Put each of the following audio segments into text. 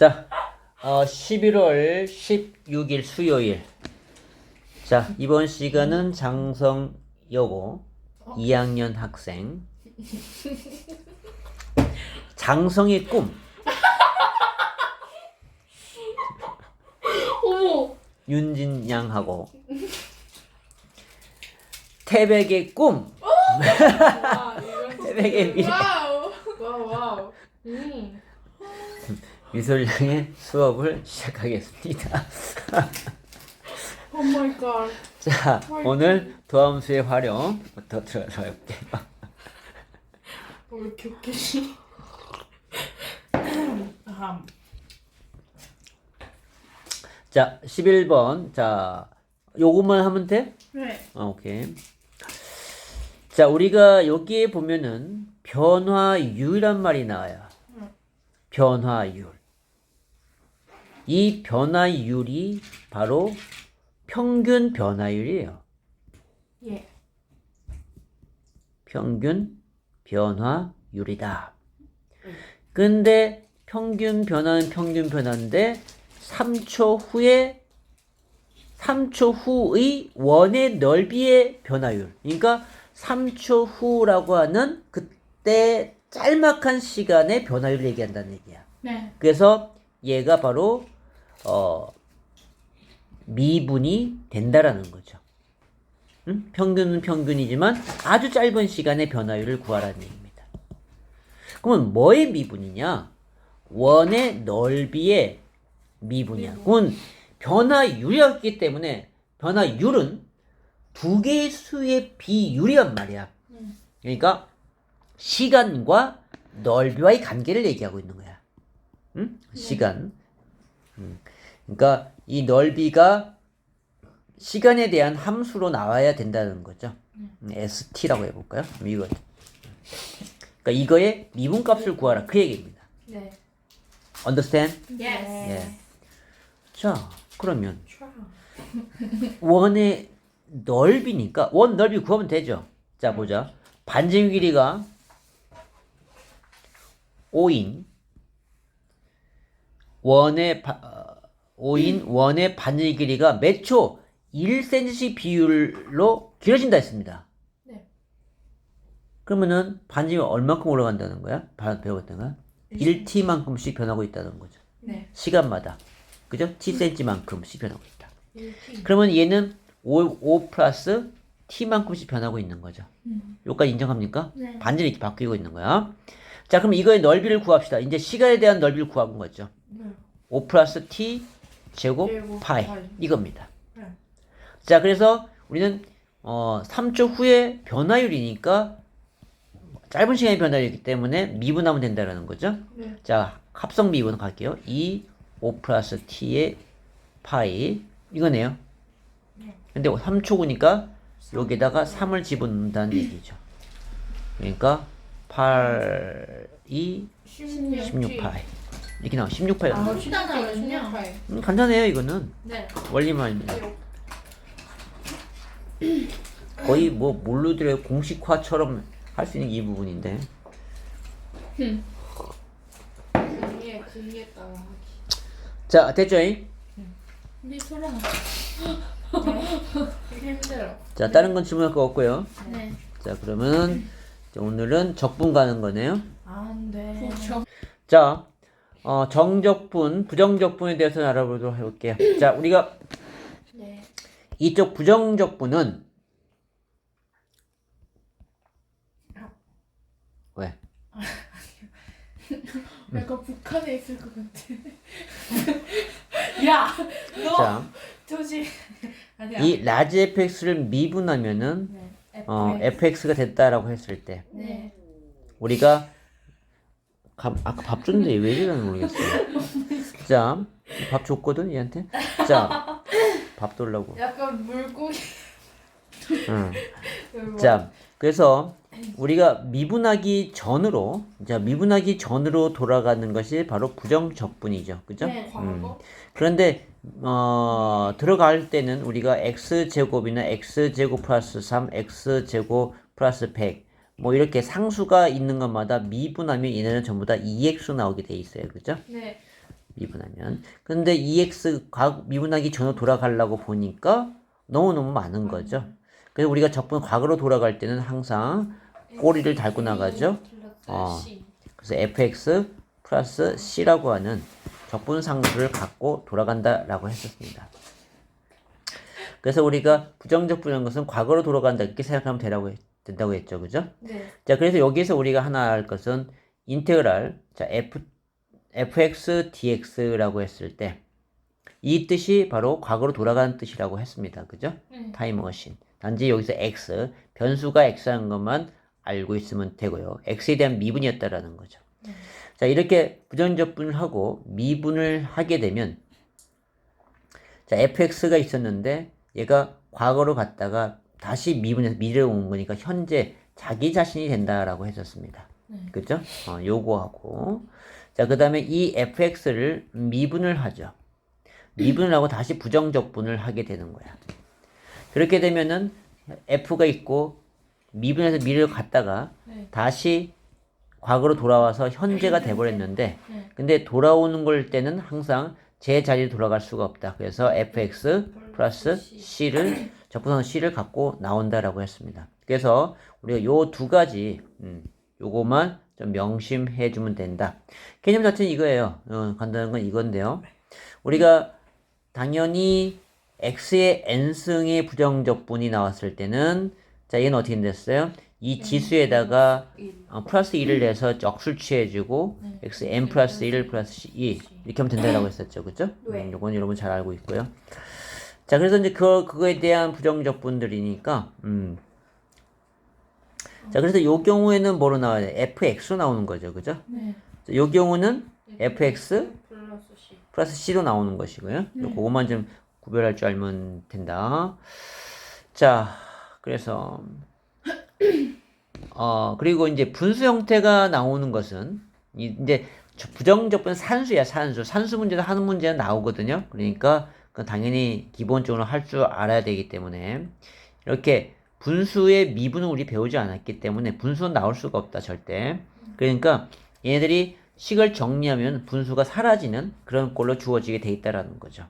자, 11월 16일 수요일. 자, 이번 시간은 장성여고 2학년 학생. 장성의 꿈. 어머. 윤진 양하고 태백의 꿈. 와, 이런. 태백의 미래. 와우. 와우. 미솔양의 수업을 시작하겠습니다. 오 마이 갓. 자, 오늘 도함수의 활용부터 들어가 볼게요. 왜 이렇게 웃기지? 자, 11번. 자, 요것만 하면 돼? 네. 오케이. 자, 우리가 여기에 보면은 변화율이란 말이 나와요. 변화율. 이 변화율이 바로 평균 변화율이에요. 예. 평균 변화율이다. 근데 평균 변화는 평균 변화인데 3초 후의 원의 넓이의 변화율. 그러니까 3초 후라고 하는 그때 짤막한 시간의 변화율을 얘기한다는 얘기야. 네. 그래서 얘가 바로 미분이 된다라는 거죠. 응? 평균은 평균이지만 아주 짧은 시간의 변화율을 구하라는 얘기입니다. 그러면 뭐의 미분이냐? 원의 넓이의 미분이야. 그건 변화율이었기 때문에 변화율은 두 개의 수의 비율이란 말이야. 그러니까 시간과 넓이와의 관계를 얘기하고 있는 거야. 응? 시간. 그러니까 이 넓이가 시간에 대한 함수로 나와야 된다는 거죠. ST라고 해볼까요? 이거. 그러니까 이거의 미분값을 구하라. 그 얘기입니다. 네. Understand? Yes. 예. 자, 그러면 원의 넓이니까 원 넓이 구하면 되죠. 자, 보자. 반지름 길이가 5인 원의 반지름 길이가 몇 초 1cm씩 비율로 길어진다 했습니다. 네. 그러면은 반지름이 얼마큼 올라간다는 거야? 배웠던 거야? 1t만큼씩 변하고 있다는 거죠. 네. 시간마다. 그죠? tcm만큼씩 변하고 있다. 1T. 그러면 얘는 5 플러스 t만큼씩 변하고 있는 거죠. 여기까지 인정합니까? 네. 반지름이 이렇게 바뀌고 있는 거야. 자, 그럼 이거의 넓이를 구합시다. 이제 시간에 대한 넓이를 구하는 거죠. 네. 5 플러스 t 제곱 제곱 파이. 파이. 이겁니다. 네. 자, 그래서 우리는 3초 후에 변화율이니까 짧은 시간의 변화율이기 때문에 미분하면 된다는 거죠. 네. 자, 합성 미분 갈게요. 5 플러스 t의 파이. 이거네요. 근데 3초구니까 여기다가 3을 집어넣는다는 얘기죠. 그러니까 8, 16파이. 이렇게 나와. 16파이가 나와. 쉽다잖아요. 간단해요, 이거는. 네. 원리만입니다. 거의 뭐 몰루들의 공식화처럼 할 수 있는 이 부분인데. 지휘에 따라 하기. 자, 됐죠? 근데 소라. 되게 힘들어. 자, 다른 건 질문할 거 없고요. 네. 자, 그러면 오늘은 적분 가는 거네요. 안 돼. 자, 정적분, 부정적분에 대해서 알아보도록 해볼게요. 자, 우리가 네. 이쪽 부정적분은 왜? 약간 북한에 있을 것 같아. 야, 너 자, 조지. 아니야. 이 라지 fx를 미분하면은 네. fx가 됐다라고 했을 때 네. 우리가 아까 밥 줬는데 왜 이러는지 모르겠어요. 자, 밥 줬거든 얘한테. 자, 밥 돌라고. 약간 물고기. 응. 자, 그래서 우리가 미분하기 전으로 돌아가는 것이 바로 부정적분이죠. 그죠? 네. 과거. 그런데 들어갈 때는 우리가 x제곱이나 x제곱 플러스 3, x제곱 플러스 100 뭐 이렇게 상수가 있는 것마다 미분하면 얘네는 전부 다 2x 나오게 돼 있어요. 그죠? 네. 미분하면. 근데 EX 미분하기 전으로 돌아가려고 보니까 너무너무 많은 거죠. 그래서 우리가 적분 과거로 돌아갈 때는 항상 꼬리를 달고 나가죠. 그래서 fx 플러스 c라고 하는 적분 상수를 갖고 돌아간다라고 했었습니다. 그래서 우리가 부정적분이라는 것은 과거로 돌아간다 이렇게 생각하면 된다고 했죠. 그죠? 네. 자, 그래서 여기에서 우리가 하나 할 것은 인테그랄, 자, fx dx라고 했을 때 이 뜻이 바로 과거로 돌아가는 뜻이라고 했습니다. 그죠? 타임머신. 단지 여기서 x, 변수가 x라는 것만 알고 있으면 되고요. x에 대한 미분이었다라는 거죠. 자, 이렇게 부정적분을 하고 미분을 하게 되면 자, fx가 있었는데 얘가 과거로 갔다가 다시 미분해서 미래로 온 거니까 현재 자기 자신이 된다라고 했었습니다. 그죠? 요거하고 자, 그 다음에 이 fx를 미분을 하죠. 미분을 하고 다시 부정적분을 하게 되는 거야. 그렇게 되면은 f가 있고 미분해서 미래로 갔다가 다시 과거로 돌아와서 현재가 돼버렸는데 근데 돌아오는 걸 때는 항상 제 자리로 돌아갈 수가 없다. 그래서 fx 플러스 c를 적분상 c를 갖고 나온다라고 했습니다. 그래서 우리가 요 두 가지 요거만 좀 명심해 주면 된다. 개념 자체는 이거예요. 간단한 건 이건데요. 우리가 당연히 x의 n승의 부정적분이 나왔을 때는 자, 얘는 어떻게 됐어요? 이 지수에다가 플러스 1을 내서 적술 취해주고 x n 플러스 1 플러스 2 이렇게 하면 된다고 했었죠. 그죠? 요건 여러분 잘 알고 있고요. 자, 그래서 이제 그거에 대한 부정적분들이니까 자, 그래서 요 경우에는 뭐로 나와야 돼? fx로 나오는 거죠. 그죠? 자, 요 경우는 fx 플러스 c로 나오는 것이고요. 그거만 좀 구별할 줄 알면 된다. 자, 그래서 그리고 이제 분수 형태가 나오는 것은 이제 부정적분 산수야, 산수. 산수 문제도 하는 문제는 나오거든요. 그러니까 그건 당연히 기본적으로 할 줄 알아야 되기 때문에 이렇게 분수의 미분은 우리 배우지 않았기 때문에 분수는 나올 수가 없다, 절대. 그러니까 얘네들이 식을 정리하면 분수가 사라지는 그런 꼴로 주어지게 돼 있다라는 거죠.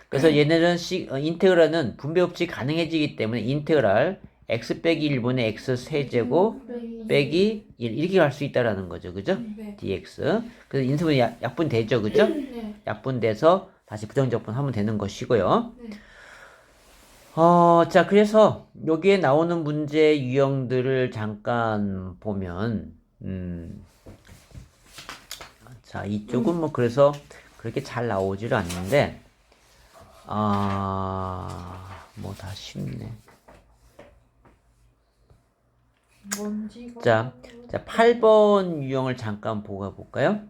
그래서 얘네들은 인테그랄은 분배법칙이 가능해지기 때문에 인테그랄 x 빼기 1분의 x 세제곱 빼기 1 이렇게 갈 수 있다라는 거죠. 그죠? dx. 그래서 인수분해 약분되죠. 그죠? 약분돼서 다시 부정적분 하면 되는 것이고요. 자, 그래서 여기에 나오는 문제 유형들을 잠깐 보면 자, 이쪽은 뭐 그래서 그렇게 잘 나오지를 않는데 뭐 다 쉽네. 자, 8번 유형을 잠깐 보고 볼까요?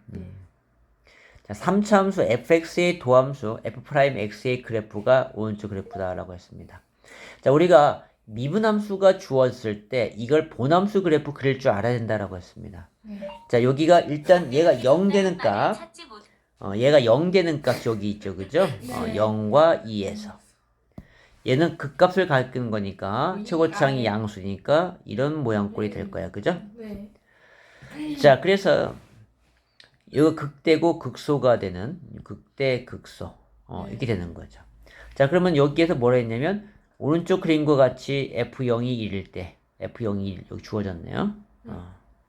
자, 3차함수 fx의 도함수 f'x의 그래프가 오른쪽 그래프다라고 했습니다. 자, 우리가 미분함수가 주어졌을 때 이걸 본함수 그래프 그릴 줄 알아야 된다라고 했습니다. 자, 여기가 일단 얘가 0 되는 값, 얘가 0 되는 값 여기 있죠. 그죠? 0과 2에서. 얘는 극값을 가리키는 거니까 최고차항이 양수니까 이런 모양꼴이 될 거야. 그죠? 자, 그래서 이거 극대고 극소가 되는 극대 극소 이렇게 되는 거죠. 자, 그러면 여기에서 뭐라 했냐면 오른쪽 그림과 같이 f0이 1일 때 f0이 1 여기 주어졌네요.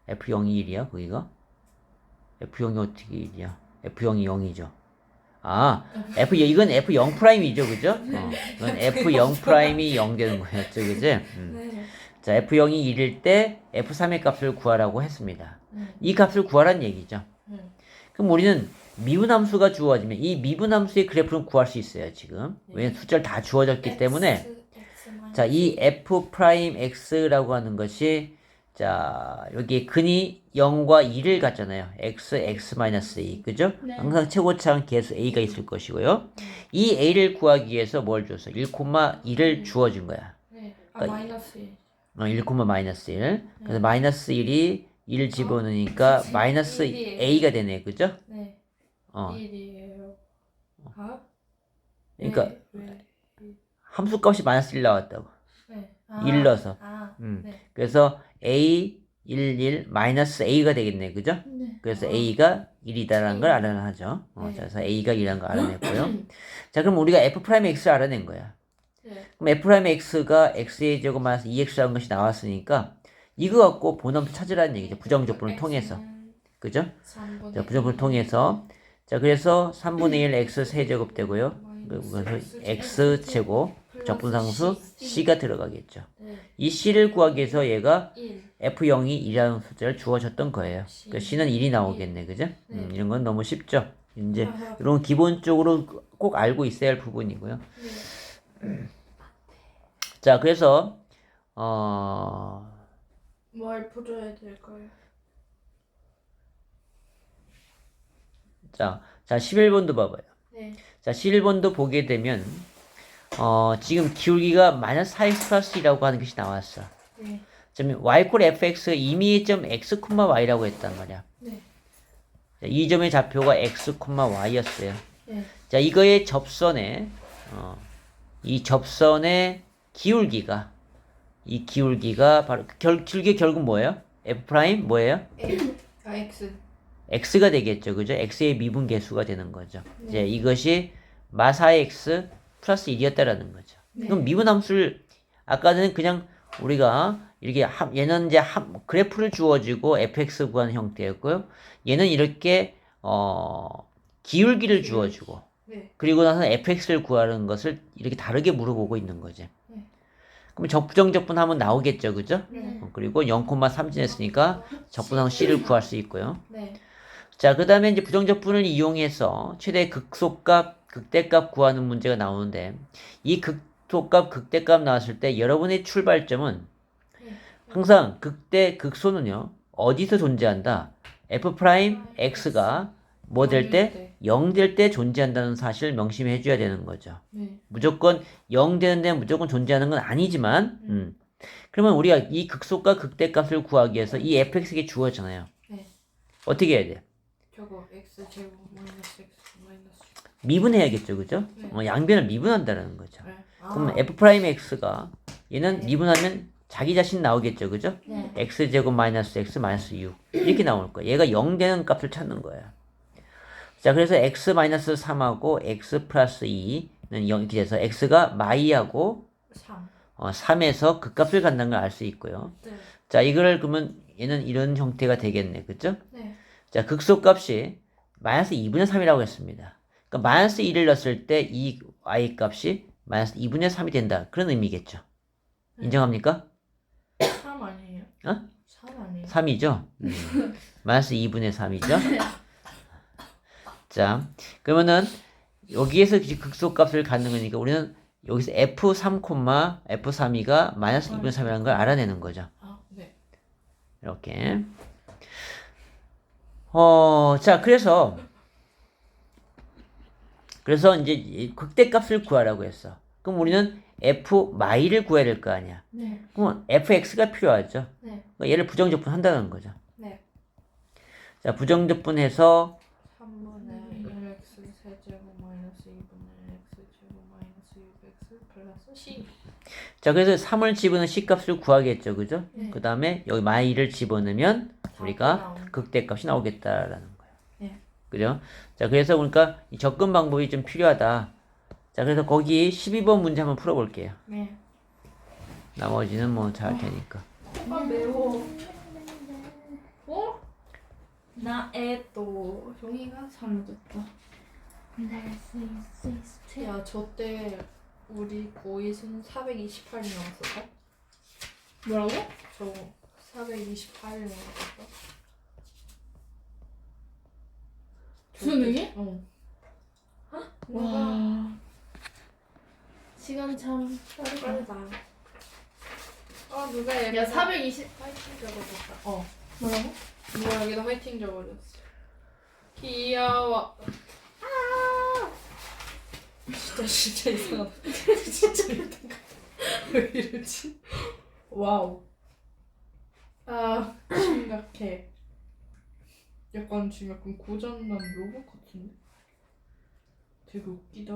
f0이 1이야 거기가? f0이 어떻게 1이야? f0이 0이죠. 이건 f0 프라임이죠. 그죠? 이건 f0 프라임이 0 되는 거였죠. 그죠? 자, f0이 1일 때 f3의 값을 구하라고 했습니다. 이 값을 구하란 얘기죠. 그럼 우리는 미분함수가 주어지면 이 미분함수의 그래프는 구할 수 있어요. 지금. 왜냐면 숫자를 다 주어졌기 때문에 자, 이 f'x라고 하는 것이 자, 여기 근이 0과 2를 갖잖아요. x-a. 그죠? 항상 최고차항 계수 a가 있을 것이고요. 이 a를 구하기 위해서 뭘 줬어? 1,2를 주어준 거야. 그러니까 마이너스 1. 1,-1. 그래서 마이너스 1이 1 집어넣으니까 마이너스 a가 되네. 그죠? 1이에요. 그러니까 함수값이 마이너스 1 나왔다고. 1 넣어서. 그래서 a 1, 마이너스 a가 되겠네. 그죠? 네. 그래서 a가 1이다라는 걸 알아내죠. 네. 자, 그래서 a가 1이라는 걸 알아냈고요. 자, 그럼 우리가 f'x를 알아낸 거야. 네. 그럼 f'x가 x의 제곱 마이너스 2x라는 것이 나왔으니까 이거 갖고 본엄수 찾으라는 얘기죠. 부정적분을 통해서. 그죠? 자, 부정적분을 통해서. 자, 그래서 3분의 1 x 세제곱 되고요. 그래서 x제곱 적분상수 c가 들어가겠죠. 네. 이 c를 구하기 위해서 얘가 1. f0이 1이라는 숫자를 주어졌던 거예요. 그러니까 c는 1이 나오겠네. 그죠? 이런 건 너무 쉽죠? 이제 이런 기본적으로 꼭 알고 있어야 할 부분이고요. 자, 그래서 뭘 풀어야 될까요? 자, 11번도 봐봐요. 네. 자, 11번도 보게 되면 지금 기울기가 마이너스 4x 플러스 2라고 하는 것이 나왔어. 네. 그러면 y 콜 fx 임의점 x, y라고 했단 말이야. 네. 자, 이 점의 좌표가 x, y였어요. 네. 자, 이거의 접선에 이 접선의 기울기가 이 기울기가 바로 기울기 결국 뭐예요? f 프라임 뭐예요? X. x가 되겠죠. 그죠? x의 미분 계수가 되는 거죠. 이제 이것이 마사의 x 플러스 1이었다라는 거죠. 그럼 미분 함수를 아까는 그냥 우리가 이렇게 얘는 이제 그래프를 주어지고 fx 구하는 형태였고요. 얘는 이렇게 기울기를 주어주고 네. 그리고 나서 fx를 구하는 것을 이렇게 다르게 물어보고 있는 거죠. 네. 그럼 부정적분하면 나오겠죠. 그죠? 네. 그리고 0,3 지냈으니까 적분항 c를 구할 수 있고요. 네. 자, 그 다음에 이제 부정적분을 이용해서 최대 극소값, 극대값 구하는 문제가 나오는데 이 극소값, 극대값 나왔을 때 여러분의 출발점은 항상 극대, 극소는요 어디서 존재한다? f 프라임 x가 뭐 될 때? 0 될 때 존재한다는 사실을 명심해 줘야 되는 거죠. 네. 무조건 0 되는 데는 무조건 존재하는 건 아니지만 그러면 우리가 이 극소값, 극대값을 구하기 위해서 이 fx가 주어잖아요. 네. 어떻게 해야 돼? 저거 X 제곱 마이너스 X 마이너스. 미분해야겠죠, 그죠? 네. 양변을 미분한다는 거죠. 네. 그럼 f 프라임 x가 얘는 미분하면 자기 자신 나오겠죠, 그죠? 네. x 제곱 마이너스 x 마이너스 6 이렇게 나올 거야. 얘가 0 되는 값을 찾는 거야. 자, 그래서 x 마이너스 3하고 x 플러스 2는 0 이렇게 돼서 x가 마이하고 3. 3에서 그 값을 간다는 걸 알 수 있고요. 네. 자, 이거를 그러면 얘는 이런 형태가 되겠네, 그죠? 네. 자, 극소값이 마이너스 2분의 3이라고 했습니다. 그러니까 마이너스 1을 넣었을 때 이 y 값이 마이너스 2분의 3이 된다. 그런 의미겠죠. 인정합니까? 3 아니에요? 어? 3 아니에요? 3이죠? 마이너스 2분의 3이죠? 자, 그러면은 여기에서 극소값을 갖는 거니까 우리는 여기서 f3, f3이가 마이너스 2분의 3이라는 걸 알아내는 거죠. 아, 네. 이렇게. 자, 그래서 이제 이 극대값을 구하라고 했어. 그럼 우리는 f마이를 구해야 될 거 아니야. 네. 그럼 fx가 필요하죠. 네. 그러니까 얘를 부정적분 한다는 거죠. 네. 자, 부정적분해서 3분의 1x 세제곱 마이너스 2분의 x 제곱 마이너스 6x 플러스 c. 자, 그래서 3을 집어넣은 c값을 구하겠죠. 그죠? 네. 그 다음에 여기 마이를 집어넣으면 우리가 나오네. 극대값이 나오겠다라는 거예요. 네. 그죠? 자, 그래서 그러니까 이 접근 방법이 좀 필요하다. 자, 그래서 거기 12번 문제 한번 풀어볼게요. 네. 나머지는 뭐 잘 테니까. 아, 매워. 어? 나애 또 종이가 사라졌다. 야, 저 때 우리 고이순 428이 나왔었어? 뭐라고? 저 428이 나왔었어. 수능이? 어. 와. 시간 참 빠르다. 아, 누가 얘 야, 420. 화이팅 적어줬다. 어. 뭐라고? 누가 여기다 화이팅 적어줬어. 귀여워. 아! 진짜 이상하다. 진짜 이상하다. 왜 이러지? 와우. 아, 심각해. 약간 지금 약간 고장난 로봇 같은데? 되게 웃기다.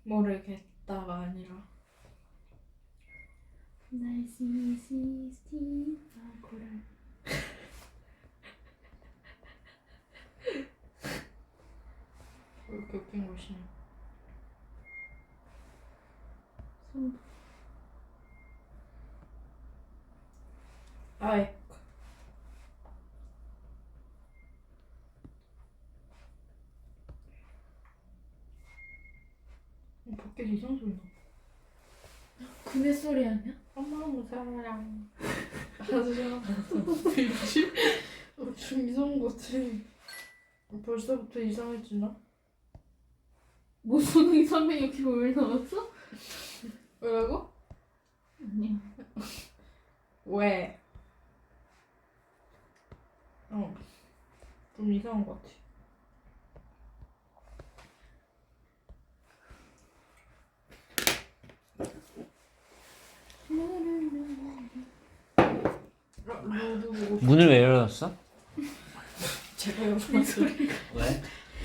모르겠다가 아니라 날씨 시스템 고랄 왜 이렇게 웃긴 것이냐. 손 아이 밖에 이상 소리 나. 그네 소리 아니야? 엄마 무서워랑 아주 뭐지? 좀 이상한 것 같아. 벌써부터 이상해지나? 뭐 수능이 360일 남았어? 왜라고? 아니야. 왜? 좀 이상한 것 같아. 로드 보고 싶 문을 왜 열어놨어? 제가 열어놨어요. 왜?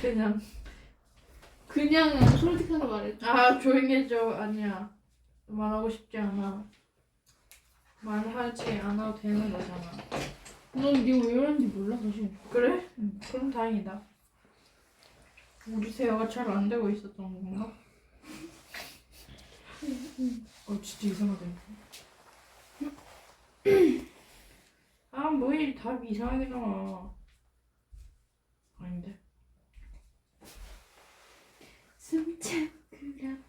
그냥 솔직하게 말해. 조용히 해줘. 아니야, 말하고 싶지 않아. 말하지 않아도 되는 거잖아. 넌 네가 왜 이러는지 몰라 사실. 그래? 그럼 다행이다. 우리 대화가 잘 안 되고 있었던 건가? 진짜 이상하다. 뭐이 답이 이상하게 나와. 아닌데. 숨참그랍다.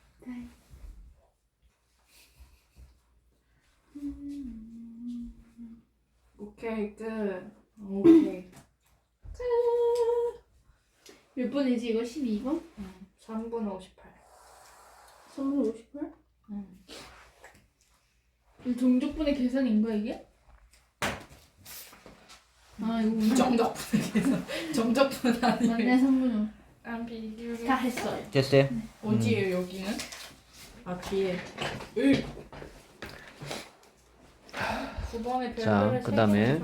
오케이, 끝. 오케이. 몇 번이지 이거? 12번? 3분 58. 3분 58? 응. 이 정적분의 계산인 거야 이게? 이거 정적분의 계산. 정적분 아니에요. 맞네 3분 비율이 다 했어요. 됐어요? 어디에요, 여기는? 뒤에. 9번에 자, 그다음에.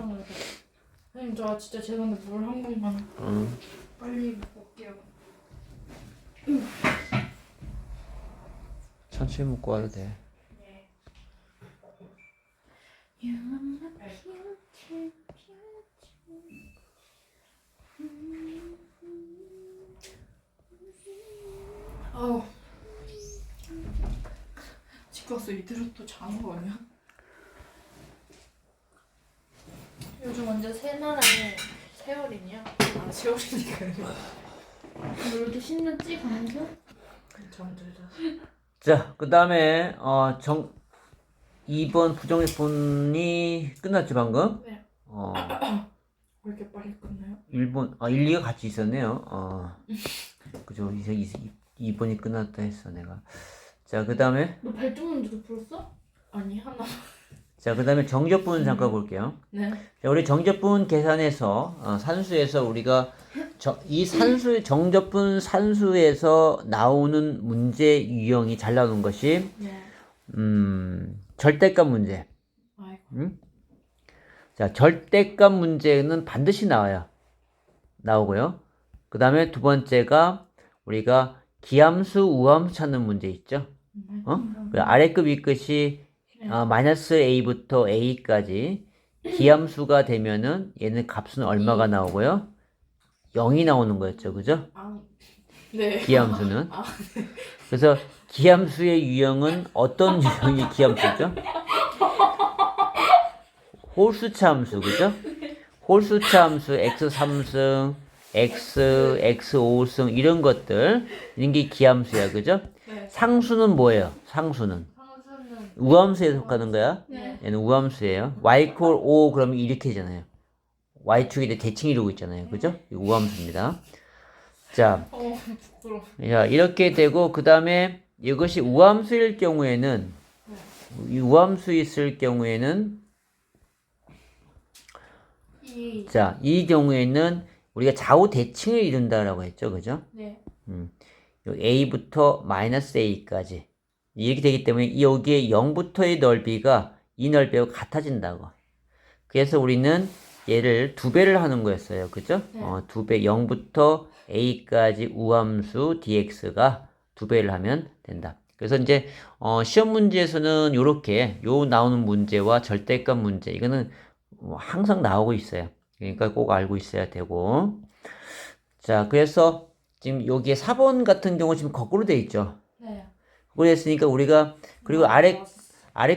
선생님, 저 진짜 죄송한데 물 한 번만 빨리 먹을게요. 천천히 먹고 와도 돼. 네. 아우, 집 가서 이대로 또 자는 거 아니야? 요즘 완전 새나라에 세월이냐? 세월이니까요. 너 이렇게 신났지 강서? 잠들자. 자, 그 다음에 2번 부정액분이 끝났지 방금? 네. 왜 이렇게 빨리 끝나요? 1번 1, 2가 같이 있었네요. 그죠? 2번이 끝났다 했어 내가. 자, 그 다음에 너 발전문제도 풀었어? 아니, 하나. 자, 그 다음에 정적분 잠깐 볼게요. 네. 자, 우리 정적분 계산에서 산수에서 우리가 이 정적분 산수에서 나오는 문제 유형이 잘 나오는 것이 네. 절대값 문제. 아이고. 자, 절대값 문제는 반드시 나오고요. 그 다음에 두 번째가 우리가 기함수, 우함수 찾는 문제 있죠. 그 아래급 위끝이 마이너스 a부터 a까지 기함수가 되면은 얘는 값은 얼마가 나오고요? 0이 나오는 거였죠, 그죠? 네. 기함수는. 그래서 기함수의 유형은 어떤 유형이 기함수죠? 홀수차 함수, 그죠? 홀수차 함수 x3승, x5승 이런 것들, 이런 게 기함수야, 그죠? 네. 상수는 뭐예요? 상수는 상수는 우함수에 속하는 거야. 네. 얘는 우함수예요. y 콜 5 그러면 이렇게 되잖아요. y축에 대칭 이루고 있잖아요, 그죠? 이거 우함수입니다. 자, 부끄러워. 자, 이렇게 되고 그 다음에 이것이 우함수일 경우에는 이 우함수 있을 경우에는 자, 이 경우에는 우리가 좌우 대칭을 이룬다라고 했죠, 그죠? 네. a부터 마이너스 a까지 이렇게 되기 때문에 여기에 0부터의 넓이가 이 넓이하고 같아진다고. 그래서 우리는 얘를 2배를 하는 거였어요. 그죠? 네. 2배 0부터 a까지 우함수 dx가 2배를 하면 된다. 그래서 이제 시험 문제에서는 요렇게 요 나오는 문제와 절대값 문제 이거는 항상 나오고 있어요. 그러니까 꼭 알고 있어야 되고. 자, 그래서 지금 여기에 4번 같은 경우 지금 거꾸로 돼 있죠. 네. 거꾸로 했으니까 우리가 그리고 아래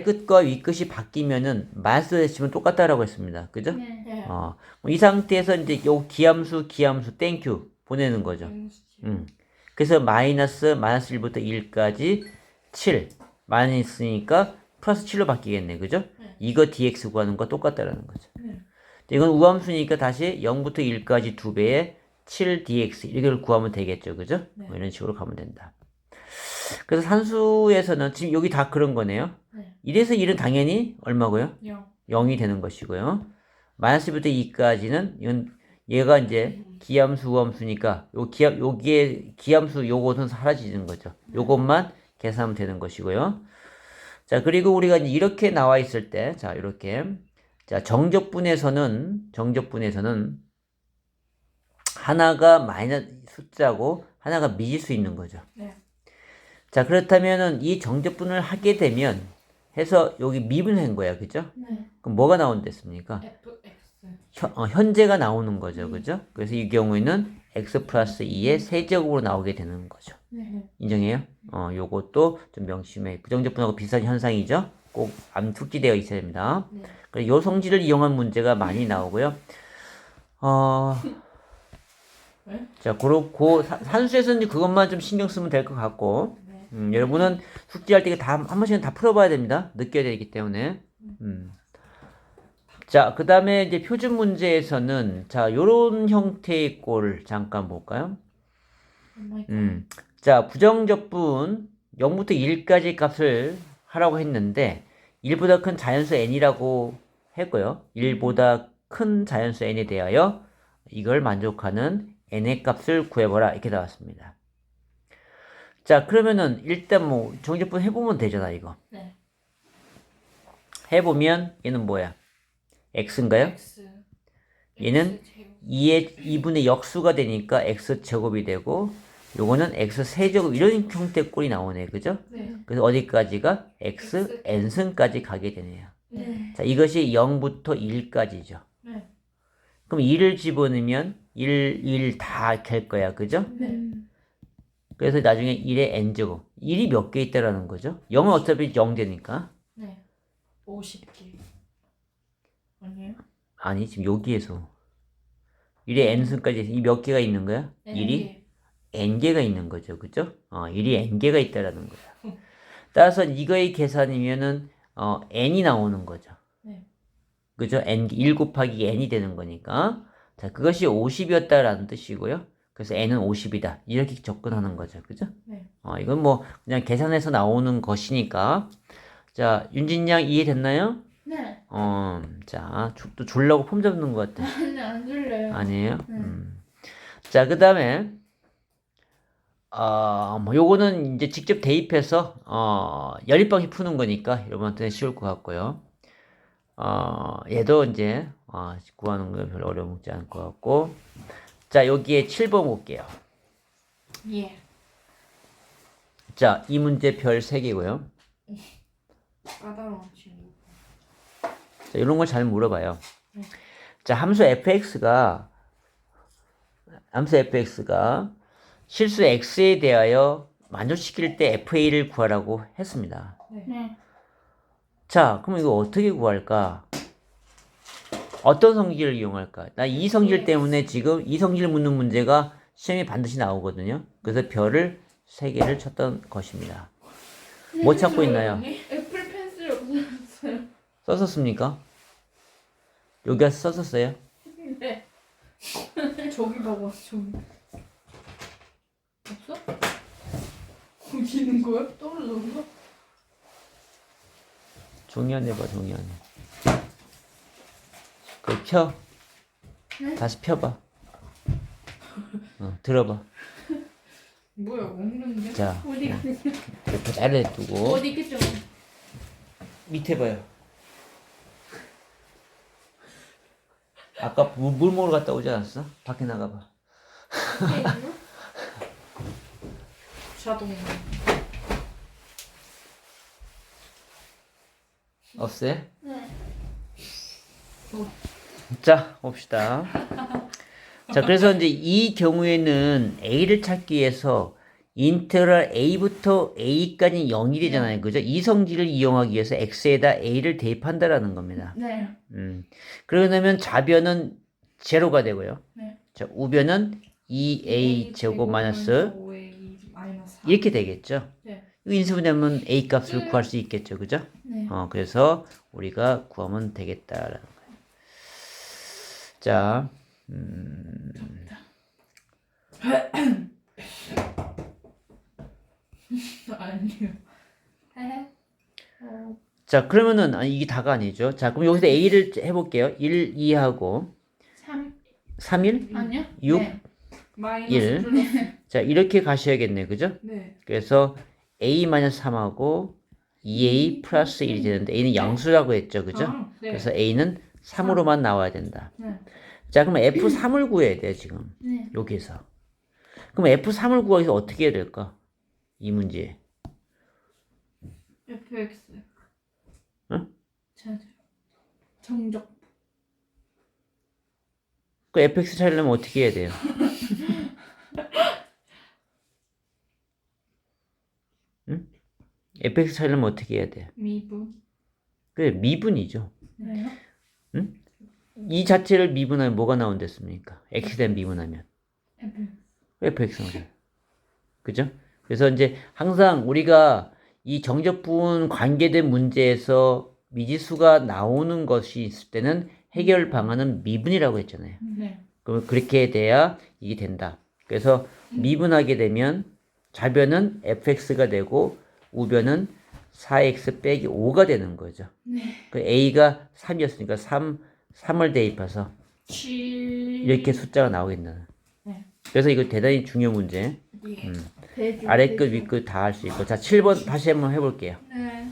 끝과 위 끝이 바뀌면은 마이너스 대시면 똑같다라고 했습니다. 그죠? 네. 네. 이 상태에서 이제 요 기함수 땡큐 보내는 거죠. 그래서 마이너스 1부터 1까지 7 마이너스니까 플러스 7로 바뀌겠네. 그죠? 네. 이거 dx 구하는 거 똑같다라는 거죠. 네. 이건 우함수니까 다시 0부터 1까지 2배에 7dx 이걸 구하면 되겠죠. 그죠? 네. 뭐 이런 식으로 가면 된다. 그래서 산수에서는 지금 여기 다 그런 거네요. 네. 1에서 1은 당연히 얼마고요? 0. 0이 되는 것이고요. 마이너스부터 2까지는 이건 얘가 이제 기함수 우함수니까 여기에 기함수 요것은 사라지는 거죠. 요것만 계산하면 되는 것이고요. 자, 그리고 우리가 이제 이렇게 나와 있을 때, 자, 이렇게. 자, 정적분에서는 하나가 마이너스 숫자고 하나가 미지수 있는 거죠. 네. 자, 그렇다면은 이 정적분을 하게 되면 해서 여기 미분한 거야. 그죠? 네. 그럼 뭐가 나온댔습니까? fx. 현재가 나오는 거죠. 그죠? 그래서 이 경우에는 x 플러스 2의 세제곱으로 나오게 되는 거죠. 네. 인정해요? 요것도 좀 명심해. 부정적분하고 비슷한 현상이죠? 꼭 암숙지되어 있어야 됩니다. 네. 그래서 요 성질을 이용한 문제가 많이 나오고요. 네? 자, 그렇고 산수에서는 그것만 좀 신경 쓰면 될 것 같고, 네. 여러분은 숙지할 때 다 한 번씩은 다 풀어봐야 됩니다. 느껴야 되기 때문에. 자, 그 다음에 이제 표준 문제에서는 자, 요런 형태의 꼴 잠깐 볼까요? 자, 부정적분 0부터 1까지 값을 하라고 했는데 1보다 큰 자연수 n이라고 했고요. 1보다 큰 자연수 n에 대하여 이걸 만족하는 n의 값을 구해보라 이렇게 나왔습니다. 자, 그러면은 일단 뭐 정적분 해보면 되잖아 이거. 네. 해보면 얘는 뭐야? x인가요? x. 얘는 X 제곱. 2분의 역수가 되니까 x제곱이 되고 요거는 x세제곱 이런 형태 꼴이 나오네. 그죠? 네. 그래서 어디까지가 xn승까지 가게 되네요. 네. 자, 이것이 0부터 1까지죠. 네. 그럼 1을 집어넣으면 1 다 갤 거야. 그죠? 네. 그래서 나중에 1의 n제곱. 1이 몇 개 있다라는 거죠? 0은 어차피 0 되니까. 네. 50개. 아니에요? 아니, 지금 여기에서 1의 n승까지 이 몇 개가 있는 거야? 1이 n개가 있는 거죠. 그죠? 1이 n개가 있다라는 거야. 따라서 이거의 계산이면은 n이 나오는 거죠. 네. 그죠? 1 곱하기 n이 되는 거니까. 자, 그것이 50이었다라는 뜻이고요. 그래서 n은 50이다. 이렇게 접근하는 거죠. 그죠? 네. 이건 뭐 그냥 계산해서 나오는 것이니까. 자, 윤진 양 이해됐나요? 네. 자, 또 졸라고 폼 잡는 것 같아. 아니, 안 줄래요. 아니에요? 자, 그 다음에 뭐 요거는 이제 직접 대입해서 연립방식 푸는 거니까 여러분한테 쉬울 것 같고요. 얘도 이제 구하는 거 별로 어려우지 않을 것 같고. 자, 여기에 7번 볼게요. 예. 자, 이 문제 별 3개고요. 까다로운 친구. 자, 이런 걸 잘 물어봐요. 자, 함수 fx가 실수 x에 대하여 만족시킬 때 fa를 구하라고 했습니다. 네. 자, 그럼 이거 어떻게 구할까? 어떤 성질을 이용할까? 나 이 성질 때문에 지금 이 성질 묻는 문제가 시험에 반드시 나오거든요. 그래서 별을 3개를 쳤던 것입니다. 뭐 찾고 있나요? 애플 펜슬이 없어졌어요. 썼었습니까? 여기 와서 썼었어요? 네. 저기 봐봐. 저기. 없어? 거기 있는 거야? 떨어졌나? 종이 안에 봐, 종이 안에. 그걸 펴. 네? 다시 펴봐. 들어봐. 뭐야? 없는데? 자, 어디 이렇게 잘라두고 어디 있겠죠? 밑에 봐요. 아까 물 먹으러 갔다 오지 않았어? 밖에 나가봐. 자동. 없어요? 네. 자, 봅시다. 자, 그래서 이제 이 경우에는 A를 찾기 위해서 인테그랄 A부터 A까지 0이 되잖아요. 그죠? 이 성질을 이용하기 위해서 X에다 A를 대입한다라는 겁니다. 네. 그러면 좌변은 제로가 되고요. 네. 자, 우변은 2A 제곱 마이너스 5A 마이너스 4. 이렇게 되겠죠. 네. 이거 인수분해하면 A 값을 구할 수 있겠죠. 그죠? 네. 그래서 우리가 구하면 되겠다라는 거예요. 자, 아니요. 자, 그러면은, 이게 다가 아니죠. 자, 그럼 여기서 A를 해볼게요. 1, 2하고, 3 3, 1, 아니요? 6, 네. 마이너스 1. 플러스. 자, 이렇게 가셔야겠네. 그죠? 네. 그래서 A-3하고 2A 플러스 1이 되는데, A는 양수라고 했죠. 그죠? 아, 네. 그래서 A는 3으로만 나와야 된다. 네. 자, 그럼 F3을 구해야 돼, 지금. 네. 여기서. 그럼 F3을 구하기 위해서 어떻게 해야 될까? 이 문제. FX. 응? 찾아. 정적. 그 fx 찾으려면 어떻게 해야 돼요? 응? fx 찾으려면 어떻게 해야 돼요? 미분. 그래, 미분이죠. 네요? 이 자체를 미분하면 뭐가 나온댔습니까? x에 미분하면 FX. fx 나오죠. 그죠? 그래서 이제 항상 우리가 이 정적분 관계된 문제에서 미지수가 나오는 것이 있을 때는 해결 방안은 미분이라고 했잖아요. 네. 그럼 그렇게 돼야 이게 된다. 그래서 미분하게 되면 좌변은 fx가 되고 우변은 4x 빼기 5가 되는 거죠. 네. 그 a가 3이었으니까 3을 대입해서 7. 이렇게 숫자가 나오겠네. 네. 그래서 이거 대단히 중요한 문제. 대주. 아래 끝, 위 끝 다 할 수 있고. 자, 7번 다시 한번 해볼게요. 네.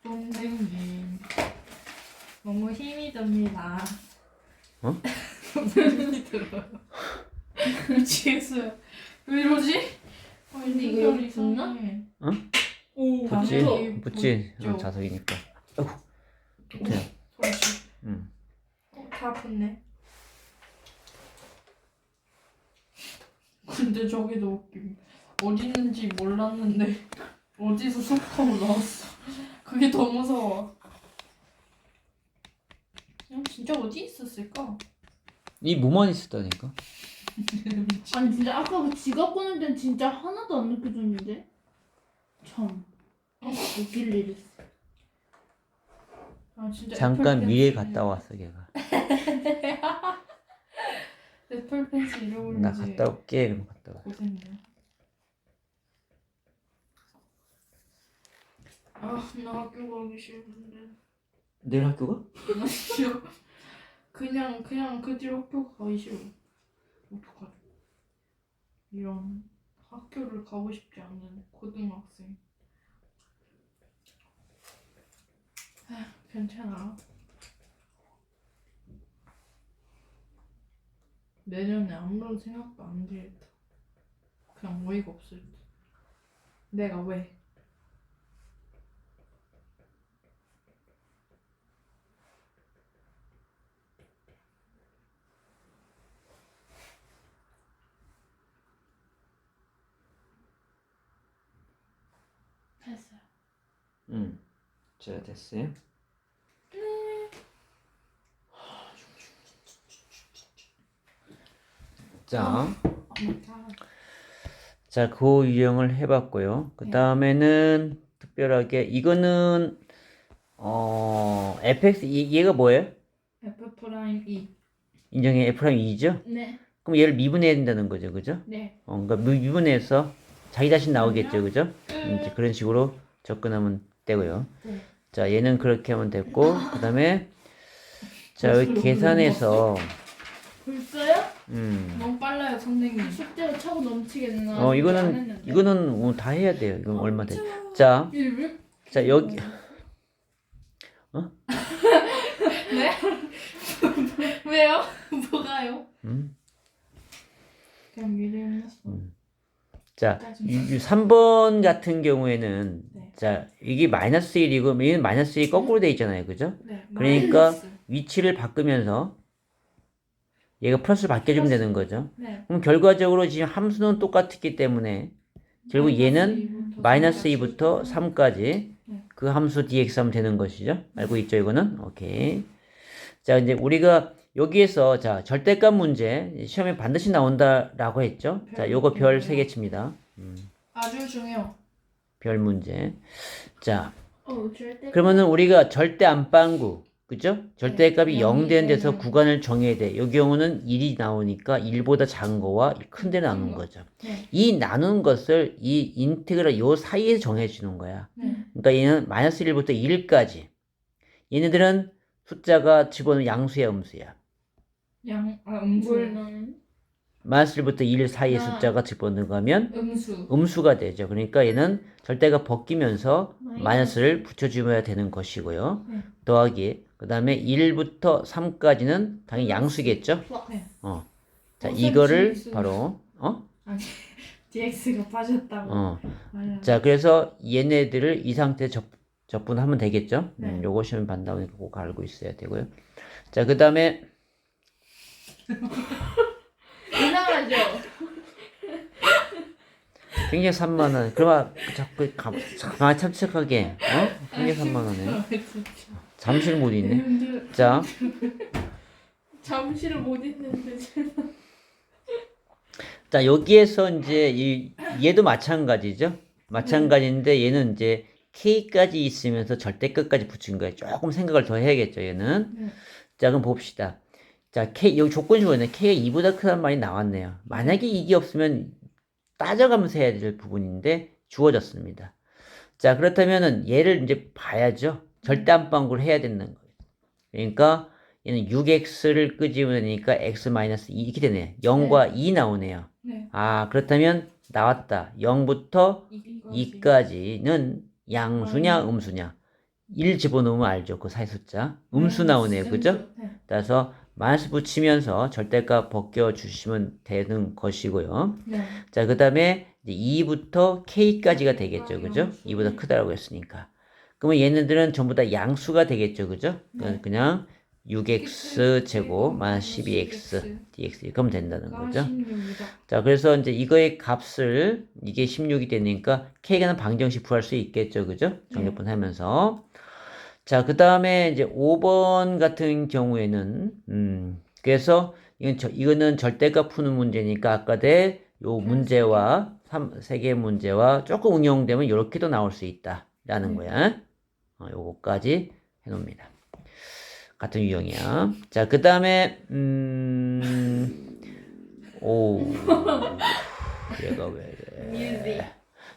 선생님. 너무 힘이 듭니다. 어? 너무 힘이 들어요. 미치겠어요. 왜 이러지? 근데 이거 여기 붙나? 응? 오, 붙지? 당연히 붙지? 붙죠. 자석이니까. 아이고, 붙어요. 잠시. 응. 다 붙네. 근데 저기도 웃김. 어디 있는지 몰랐는데 어디서 속하고 나왔어. 그게 더 무서워. 진짜 어디 있었을까? 이 뭐만 있었다니까? 아니 진짜 아까 그 지갑 꺼낼 땐 진짜 하나도 안 느껴졌는데. 참. 웃길 일 있어. 아 진짜 잠깐 애플 미래에 펜슬. 갔다 왔어, 걔가. 애플 펜슬 잃어버린 나 지 갔다 올게. 그럼 갔다 와. 고생이네. 아, 나 학교 가기 싫은데. 내일 학교가? 나 싫어. 그냥 그 뒤로 학교 가기 싫어. 어떡하지? 이런 학교를 가고 싶지 않는 고등학생. 괜찮아. 내년에 아무런 생각도 안 들 듯. 그냥 어이가 없을 듯. 내가 왜? 됐어요. 응. 자, 됐어요. 자, 자, 그 유형을 해봤고요. 그 다음에는 특별하게 이거는 fx 얘가 뭐예요? F 프라임 E. 인정해 f'2죠? 네. 그럼 얘를 미분해야 된다는 거죠, 그죠? 네. 그러니까 미분해서 자기 자신 나오겠죠, 그죠? 이제 그런 식으로 접근하면 되고요. 네. 자, 얘는 그렇게 하면 됐고, 그 다음에 자, 여기 계산해서 벌써요? 너무 빨라요, 선생님. 숙제를 차고 넘치겠나? 안 이거는 했는데. 다 해야 돼요. 이건 얼마 돼? 자, 이게 왜? 자 여기 네? 왜요? 뭐가요? 그냥 미래였어. 자, 3번 같은 경우에는 네. 자, 이게 마이너스 1이고 얘는 마이너스 1이 거꾸로 돼 있잖아요. 그죠? 네. 그러니까 마이너스. 위치를 바꾸면서 얘가 플러스를 바뀌어주면 플러스. 되는 거죠. 네. 그럼 결과적으로 지금 함수는 똑같기 때문에 결국 얘는 마이너스 2부터 3까지 네. 그 함수 dx 하면 되는 것이죠. 알고 있죠, 이거는? 오케이. 자, 이제 우리가 여기에서 자, 절대값 문제 시험에 반드시 나온다라고 했죠. 자, 요거 별 3개 칩니다. 아주 중요. 별 문제. 자, 절대. 그러면은 우리가 절대 안방구, 그죠? 절대값이 네, 0 되는 데서 네. 구간을 정해야 돼. 이 경우는 1이 나오니까 1보다 작은 거와 큰 데 나누는 거죠. 네. 이 나눈 것을 이 인테그랄 요 사이에 정해주는 거야. 네. 그러니까 얘는 마이너스 1부터 1까지. 얘네들은 숫자가 집어넣은 양수야, 음수야. 음수. 뭘 넣는? 마이너스 1부터 1 사이의 아. 숫자가 집어넣으면 음수. 음수가 되죠. 그러니까 얘는 절대가 벗기면서 마이너스를 붙여주어야 되는 것이고요. 네. 더하기. 그 다음에 1부터 3까지는 당연히 양수겠죠. 네. 자, 쌤, 이거를 GX. 바로, dx가 빠졌다고. 맞아요. 자, 그래서 얘네들을 이 상태에 적분하면 되겠죠. 네. 요거 시험 반다니까 꼭 알고 있어야 되고요. 자, 그 다음에 이상하죠. 굉장히 산만한. 그러면 자꾸 가만히 참석하게. 굉장히 산만하네. 진짜. 잠실 못 있네. 힘들. 자, 잠시를 못 있는데 제가. 자, 여기에서 이제 얘도 마찬가지죠. 마찬가지인데 얘는 이제 k까지 있으면서 절대값까지 붙인 거예요. 조금 생각을 더 해야겠죠, 얘는. 네. 자, 그럼 봅시다. 자, k 여기 조건이 뭐였네. k가 2보다 크다는 말이 나왔네요. 만약에 이게 없으면 따져가면서 해야 될 부분인데 주어졌습니다. 자, 그렇다면은 얘를 이제 봐야죠. 절대 안방구를 해야 된다는 거예요. 그러니까 얘는 6x를 끄집어내니까 x-2 이렇게 되네요. 0과 2 나오네요. 네. 아, 그렇다면 나왔다. 0부터 이까지. 2까지는 양수냐 음수냐. 1 집어넣으면 알죠. 그 사이 숫자. 음수 나오네요. 그죠? 네. 따라서 마이너스 붙이면서 절대값 벗겨주시면 되는 것이고요. 네. 자, 그 다음에 2부터 k까지가 되겠죠. 그죠? 2보다 크다라고 했으니까. 그러면 얘네들은 전부 다 양수가 되겠죠. 그죠? 네. 그냥 6x 제곱 마이너스 12x dx 이렇게 하면 된다는 거죠. 16이다. 자, 그래서 이제 이거의 값을 이게 16이 되니까 k가는 방정식 구할 수 있겠죠. 그죠? 정리분 하면서. 자, 그 다음에 이제 5번 같은 경우에는, 그래서 이거는 절대값 푸는 문제니까 아까 요 문제와 3개 문제와 조금 응용되면 이렇게도 나올 수 있다라는 거야. 요거까지 해놓습니다. 같은 유형이야. 자, 그 다음에, 얘가 왜 이래.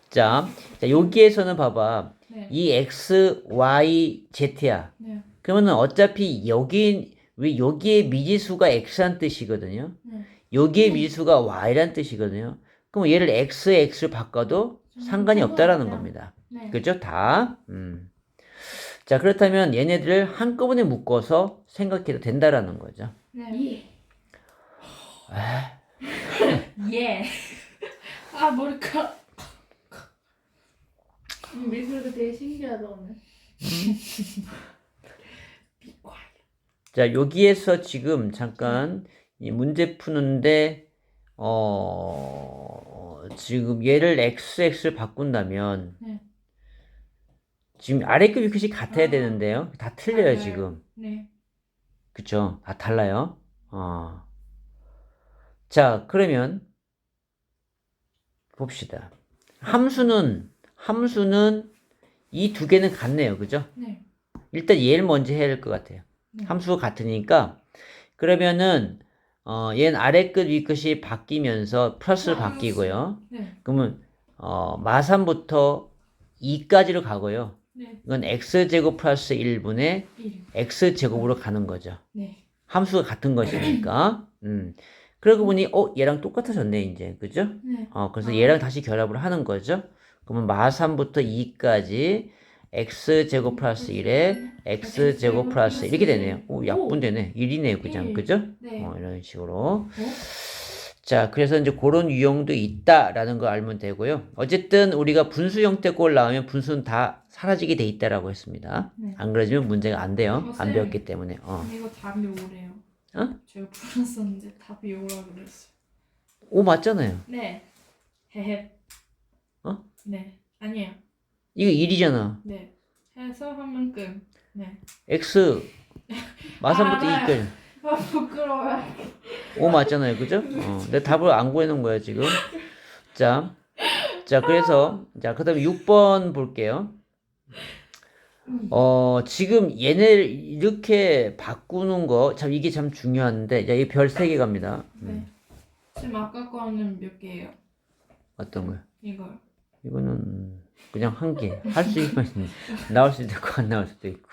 자, 여기에서는 봐봐. 네. 이 x, y, z야. 네. 그러면은 어차피 여기에 미지수가 x란 뜻이거든요. 네. 여기에 미지수가 y란 뜻이거든요. 그럼 얘를 x를 바꿔도 상관이 없다라는 겁니다. 네. 그죠? 다. 자, 그렇다면 얘네들을 한꺼번에 묶어서 생각해도 된다라는 거죠. 네. 예. 예. 아, 머리카락. 미술도 되게 신기하다 오늘. 자, 여기에서 지금 잠깐 이 문제 푸는데 지금 얘를 x를 바꾼다면 네. 지금 아래급 위끝이 같아야 되는데요. 다 틀려요, 달라요. 지금. 네. 그쵸? 다 달라요. 자, 그러면 봅시다. 함수는 이 두 개는 같네요. 그죠? 네. 일단 얘를 먼저 해야 될 것 같아요. 네. 함수가 같으니까 그러면은 얘는 아래끝 위끝이 바뀌면서 플러스로 바뀌고요. 네. 그러면 마삼부터 2까지로 가고요. 네. 이건 x제곱 플러스 1분의 1. x제곱으로 가는 거죠. 네. 함수가 같은 것이니까. 그러고 보니 얘랑 똑같아졌네 이제. 그죠? 네. 그래서 얘랑 다시 결합을 하는 거죠. 그러면 마3부터 2까지 x제곱 플러스 1에 x제곱 플러스 이렇게 되네요. 오, 약분되네. 1이네요. 그냥. 그죠? 네. 이런 식으로. 자, 그래서 이제 그런 유형도 있다라는 걸 알면 되고요. 어쨌든 우리가 분수 형태 꼴 나오면 분수는 다 사라지게 돼 있다라고 했습니다. 네. 안 그러지면 문제가 안 돼요. 안 선생님. 배웠기 때문에. 이거 답이 오래요. 어? 제가 풀었었는데 답이 오라 그랬어요. 오, 맞잖아요. 네. 헤헤. 어? 네. 아니에요. 이거 1이잖아. 네. 해서 하면 끝. 네. x 마삼부터 아, 2까지. 아 부끄러워요. 오, 맞잖아요. 그죠? 내가 답을 안 구해놓은 거야, 지금. 자, 그래서, 자, 그 다음에 6번 볼게요. 지금 얘네를 이렇게 바꾸는 거, 참, 이게 참 중요한데, 자, 이 별 3개 갑니다. 네. 지금 아까 거는 몇 개예요? 어떤 거요? 이거요. 이거는 그냥 한 개. 할 수 있으면 나올 수도 있고, 안 나올 수도 있고.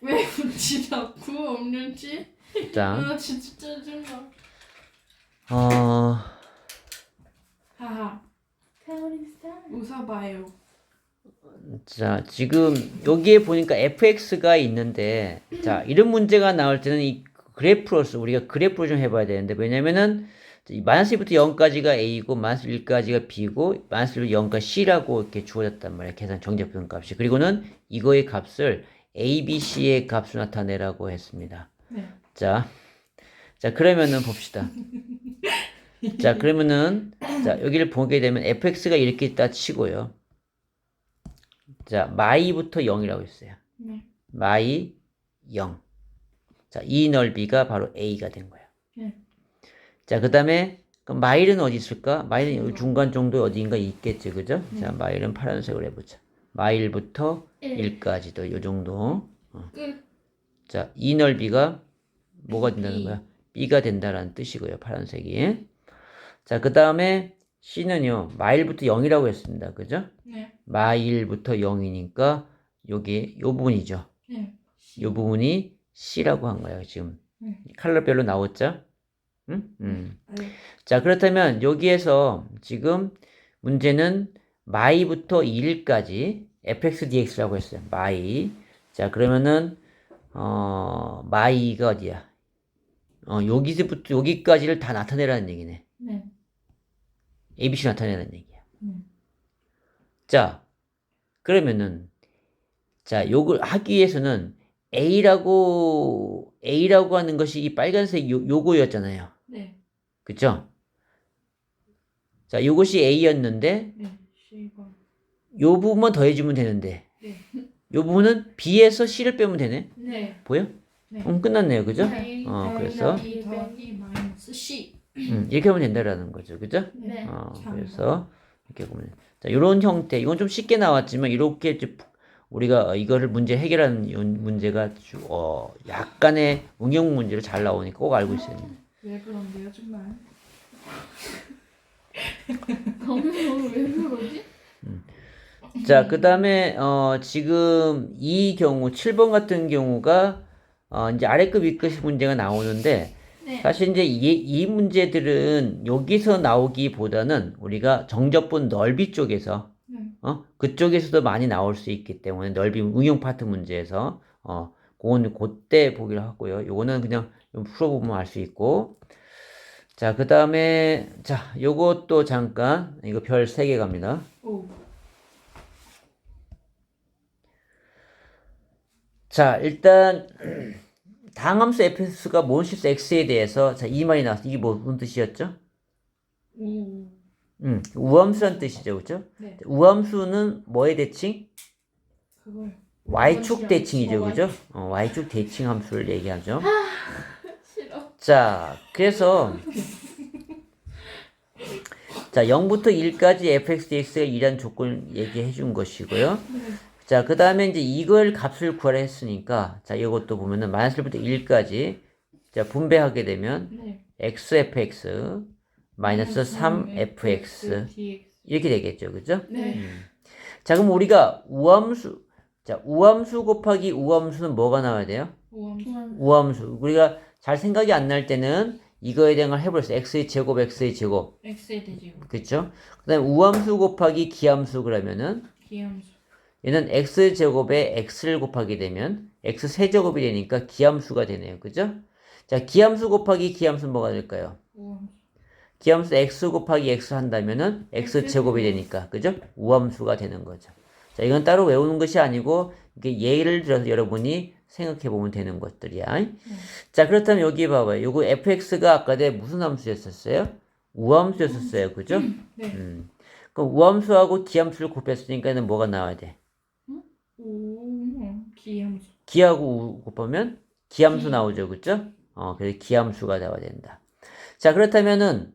왜 웃지 않고 없는지? 자, 아 진짜 짜증나. 하하. 웃어봐요. 자, 지금 여기에 보니까 fx가 있는데, 자, 이런 문제가 나올 때는 이 그래프로서 우리가 그래프를 좀 해봐야 되는데, 왜냐면은, 마이너스 1부터 0까지가 a고, 마이너스 1까지가 b고, 마이너스 1부터 0까지 c라고 이렇게 주어졌단 말이야. 계산 정적분 값이. 그리고는 이거의 값을 a, b, c의 값을 나타내라고 했습니다. 네. 자, 그러면은 봅시다. 자, 그러면은, 자, 여기를 보게 되면 fx가 이렇게 있다 치고요. 자, 마이부터 0이라고 했어요. 네. 마이 0. 자, 이 넓이가 바로 a가 된 거예요. 네. 자, 그 다음에, 그럼 마일은 어디 있을까? 마일은 여기 중간 정도 어디인가 있겠지, 그죠? 자, 마일은 파란색으로 해보자. 마일부터 1까지도 요 정도. 끝. 자, 이 넓이가 뭐가 된다는 거야? b가 된다라는 뜻이고요, 파란색이. 자, 그 다음에 c는요, 마일부터 0이라고 했습니다, 그죠? 네. 마일부터 0이니까 요게 요 부분이죠. 네. 요 부분이 c라고 한 거예요, 지금. 네. 컬러별로 나왔죠? 응? 네. 자, 그렇다면 여기에서 지금 문제는 마이부터 1까지 fx dx라고 했어요. 마이. 자, 그러면은 마이가 어디야? 여기서부터 여기까지를 다 나타내라는 얘기네. 네. ABC 나타내라는 얘기야. 자, 그러면은 자, 요걸 하기 위해서는 A라고 하는 것이 이 빨간색 요거였잖아요. 네. 그쵸? 자, 요것이 A였는데 네. C번. 요 부분만 더해주면 되는데 네. 요 부분은 B에서 C를 빼면 되네. 네. 보여? 네. 끝났네요. 그죠? A 그래서 B 더하기 마이너스 C. 이렇게 하면 된다라는 거죠. 그죠? 네. 그래서 이렇게 보면 자, 요런 형태 이건 좀 쉽게 나왔지만 이렇게 우리가 이거를 문제 해결하는 문제가 약간의 응용 문제로 잘 나오니까 꼭 알고 있어야 돼요. 왜 그런데요, 정말? 너무 왜 그러지? 자, 그 다음에 지금 이 경우 7번 같은 경우가 이제 아래급 위급 문제가 나오는데 네. 사실 이제 이 문제들은 여기서 나오기보다는 우리가 정적분 넓이 쪽에서 그쪽에서도 많이 나올 수 있기 때문에 넓이 응용 파트 문제에서 그건 그때 보기로 하고요. 요거는 그냥 좀 풀어보면 알 수 있고 자, 그 다음에 자, 요것도 잠깐 이거 별 3개 갑니다. 오. 자, 일단 다항함수 fx가 몬시스 x에 대해서 자, 이 말이 나왔어. 이게 무슨 뜻이었죠? 오. 우함수란 뜻이죠. 그죠? 네. 우함수는 뭐의 대칭? 그걸. y축 대칭이죠. 그죠? y축 대칭 함수를 얘기하죠. 싫어. 자, 그래서 자, 0부터 1까지 fx, dx가 2라는 조건을 얘기해 준 것이고요. 네. 자, 그 다음에 이제 이걸 값을 구하라 했으니까 자, 이것도 보면은 마이너스 1부터 1까지 자, 분배하게 되면 네. xfx 마이너스 3fx DX. 이렇게 되겠죠. 그죠? 네. 자, 그럼 우리가 우함수 자, 우함수 곱하기 우함수는 뭐가 나와야 돼요? 우함수. 우함수. 우리가 잘 생각이 안 날 때는 이거에 대한 걸 해버렸어요. x의 제곱, x의 제곱. X에 대지고. 그쵸? 그 다음에 우함수 곱하기 기함수 그러면은 기함수. 얘는 x제곱에 x를 곱하게 되면 x 세제곱이 되니까 기함수가 되네요. 그죠? 자, 기함수 곱하기 기함수 뭐가 될까요? 기함수 x 곱하기 x 한다면은 x제곱이 되니까, 그죠? 우함수가 되는 거죠. 자, 이건 따로 외우는 것이 아니고, 이게 예를 들어서 여러분이 생각해 보면 되는 것들이야. 자, 그렇다면 여기 봐봐요. 요거 fx가 아까 내 무슨 함수였었어요? 우함수였었어요. 그죠? 네. 그럼 우함수하고 기함수를 곱했으니까는 뭐가 나와야 돼? 기함수. 기하고 우 곱하면 기함수 기. 나오죠. 그죠? 그래서 기함수가 나와야 된다. 자, 그렇다면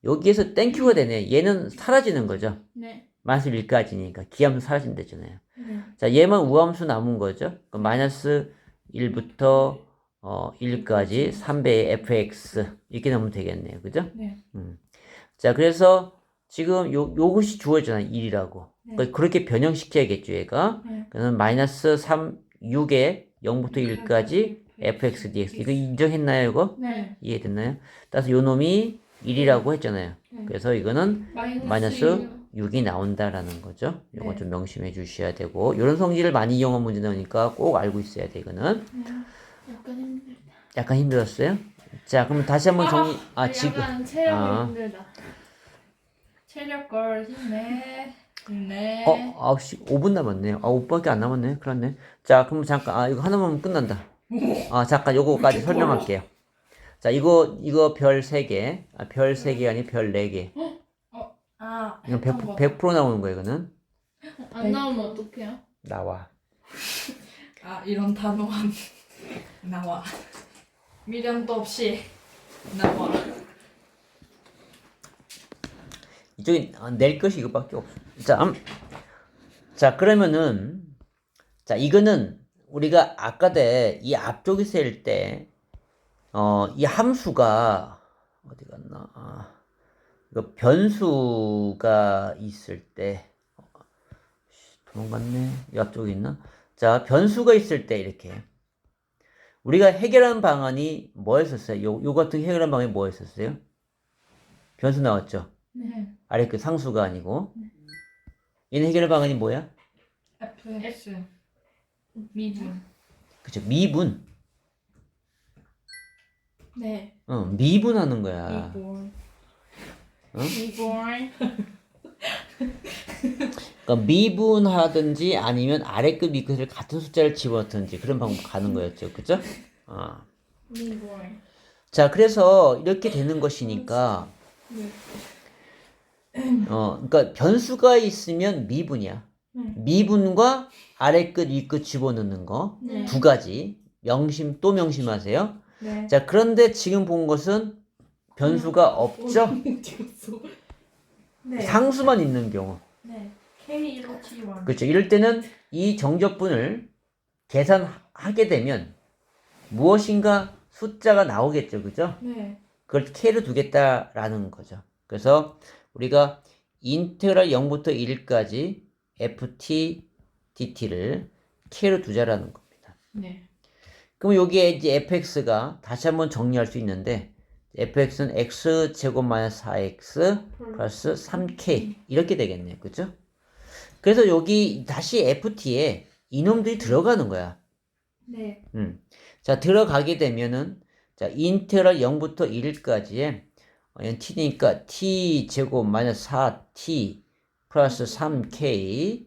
여기에서 땡큐가 되네. 얘는 사라지는 거죠. 네. 마이너스 1까지니까 기함수 사라진다잖아요. 네. 자, 얘만 우함수 남은 거죠. 그럼 마이너스 1부터 1까지 3배의 fx 이렇게 넣으면 되겠네요. 그죠? 네. 자, 그래서 지금 요것이 주어지잖아요. 1이라고. 네. 그러니까 그렇게 변형시켜야겠죠, 얘가. 네. 그러면 마이너스 6에 0부터 1까지 fx dx. 이거 인정했나요, 이거? 네. 이해됐나요? 따라서 요 놈이 1이라고 했잖아요. 네. 그래서 이거는 마이너스 6이 나온다라는 거죠. 이거 네. 좀 명심해 주셔야 되고, 이런 성질을 많이 이용한 문제 나오니까 꼭 알고 있어야 돼, 이거는. 약간 힘들다. 약간 힘들었어요? 자, 그럼 다시 한번 정리, 지금. 약간 체력이 아. 힘들다. 체력 걸 힘내. 힘내. 9시 5분 남았네요. 5분밖에 안 남았네. 그렇네. 자, 그럼 잠깐, 이거 하나만 하면 끝난다. 잠깐 요거까지 설명할게요. 자, 이거 별 3개. 별 3개 아니 별 4개. 이건 100% 나오는 거예요, 이거는. 안 나오면 어떡해요? 나와. 이런 단호함. 나와. 미련도 없이 나와. 이쪽에 낼 것이 이거밖에 없어. 자, 그러면은, 자, 이거는 우리가 아까 이 앞쪽에 쓸 때, 이 함수가, 어디 갔나, 이거 변수가 있을 때, 도망갔네. 이 앞쪽에 있나? 자, 변수가 있을 때 이렇게. 우리가 해결하는 방안이 뭐였었어요? 요 같은 해결하는 방안이 뭐였었어요? 변수 나왔죠? 네. 아래 그 상수가 아니고. 얘는 해결 방안이 뭐야? fx 미분. 그쵸, 미분. 네. 미분하는 거야. 이걸. 이걸. 그러니까 미분하든지 아니면 아래 끝 밑끝을 같은 숫자를 집어넣든지 그런 방법 가는 거였죠. 그죠? 이걸. 자, 그래서 이렇게 되는 것이니까, 네. 그러니까 변수가 있으면 미분이야. 미분과 아래 끝, 위 끝 집어넣는 거. 네. 두 가지. 또 명심하세요. 네. 자, 그런데 지금 본 것은 변수가 없죠? 네. 상수만 있는 경우. 네. K1T1. 그렇죠. 이럴 때는 이 정적분을 계산하게 되면 무엇인가 숫자가 나오겠죠. 그죠? 네. 그걸 K로 두겠다라는 거죠. 그래서 우리가 인테그랄 0부터 1까지 ft dt를 K로 두자라는 겁니다. 네. 그럼 여기에 이제 fx가 다시 한번 정리할 수 있는데 fx는 x제곱 마이너스 4x 플러스 3k 이렇게 되겠네요. 그죠? 그래서 여기 다시 ft에 이놈들이 들어가는 거야. 네. 자, 들어가게 되면은 자, 인테그랄 0부터 1까지의 t니까 t제곱 마이너스 4t 플러스 3k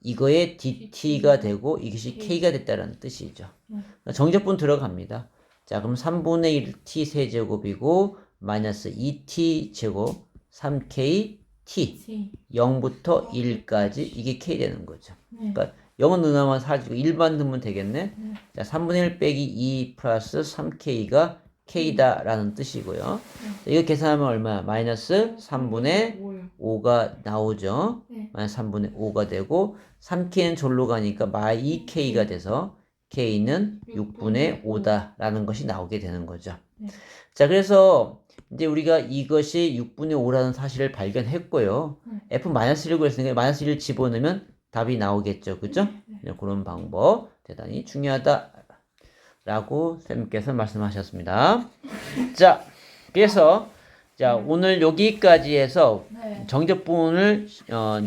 이거에 dt가 되고 이것이 k가 됐다는 뜻이죠. 정적분 들어갑니다. 자, 그럼 3분의 1 t 세제곱이고 마이너스 2t 제곱 3k t 0부터 1까지 이게 k 되는 거죠. 그러니까 0은 넣으면 사라지고 1만 넣으면 되겠네. 자, 3분의 1 빼기 2 플러스 3k가 k다라는 뜻이고요. 자, 이거 계산하면 얼마야? 마이너스 3분의 5가 나오죠. 마이너스 3분의 5가 되고 3k는 절로 가니까 마이 2k가 돼서 k는 6분의 5다라는 것이 나오게 되는 거죠. 자, 그래서 이제 우리가 이것이 6분의 5라는 사실을 발견했고요. f-1을 구했으니까 마이너스 1을 집어넣으면 답이 나오겠죠. 그죠? 그런 방법 대단히 중요하다라고 선생님께서 말씀하셨습니다. 자, 그래서 자, 오늘 여기까지 해서 네. 정적분을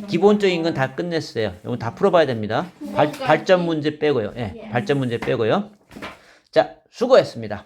기본적인 건 다 끝냈어요. 이거 다 풀어봐야 됩니다. 발전 문제 빼고요. 예, 발전 문제 빼고요. 자, 수고했습니다.